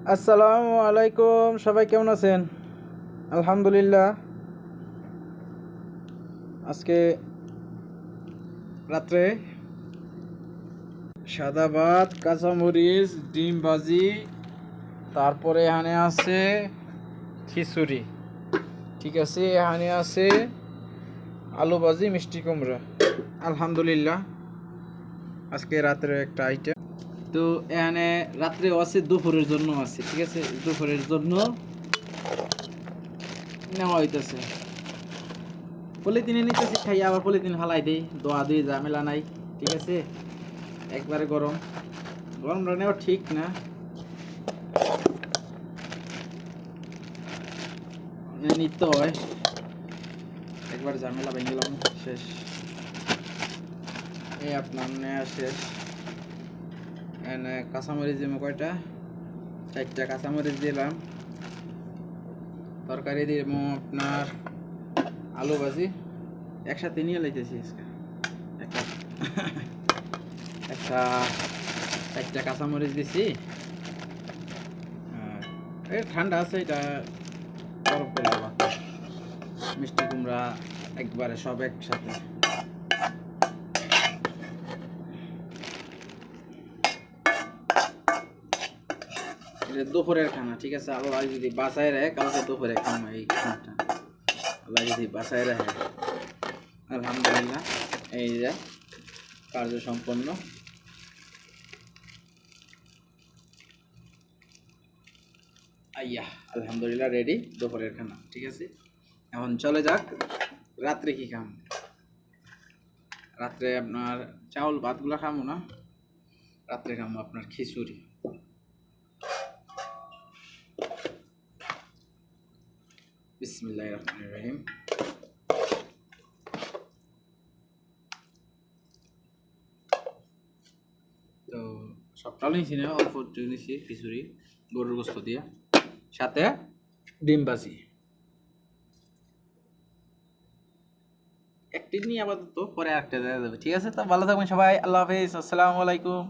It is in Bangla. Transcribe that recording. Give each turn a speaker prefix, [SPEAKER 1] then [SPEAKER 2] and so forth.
[SPEAKER 1] আসসালামু আলাইকুম, সবাই কেমন আছেন? আলহামদুলিল্লাহ। আজকে রাত্রে সাদা ভাত, কাঁচামরিচ, ডিম ভাজি, তারপরে এখানে আছে খিচুড়ি, ঠিক আছে। এখানে আছে আলু ভাজি, মিষ্টি কুমড়া। আলহামদুলিল্লাহ, আজকে রাত্রে একটা আইটেম। তো এখানে রাত্রেও আছে, দুপুরের জন্য আছে, ঠিক আছে। দুপুরের জন্য নেওয়া হইতেছে। পলিথিনে নিতেছি, খাই আবার পলিথিন ফালাই দিই, দোয়া দিই, ঝামেলা নাই, ঠিক আছে। একবারে গরম গরম রান্নাও ঠিক না, নিতে হয়। একবার ঝামেলা ভেঙে গেলাম, শেষ। এই আপনার নেওয়া শেষ। এনে কাঁচামরিচ দিব কয়টা, 4টা কাঁচামরিচ দিলাম। তরকারি দিব আপনার আলু ভাজি, একসাথে নিয়ে লাইতেছি আজকে। একটা একটা 4টা কাঁচামরিচ দিছি। এই ঠান্ডা আছে, এটা গরম করে দেওয়া। মিষ্টি কুমড়া একবারে সব একসাথে। এটা দুপুরের খানা, ঠিক আছে। আল্লাহ যদি বাঁচায় রাখে, কালকে দুপুরে খানা এই খানাটা। আল্লাহ যদি বাঁচায় রাখে, আলহামদুলিল্লাহ। এই যে কার্য সম্পন্ন। আইয়া, আলহামদুলিল্লাহ, রেডি দুপুরের খানা, ঠিক আছে। এখন চলে যাক রাত্রে কি খাম। রাত্রে আপনার চাউল ভাতগুলা খামো না, রাত্রে খামো আপনার খিচুড়ি। বিসমিল্লাহির রহমানির রহিম। তো সবটাও নিয়েছি না, অল্প একটু নিয়েছি খিচুড়ি, গরুর গোস্ত দিয়ে, সাথে ডিম ভাজি। একটি নিয়ে আপাতত, পরে আরেকটা দেওয়া যাবে, ঠিক আছে। তো ভালো থাকবেন সবাই, আল্লাহ হাফিজ, আসসালামু আলাইকুম।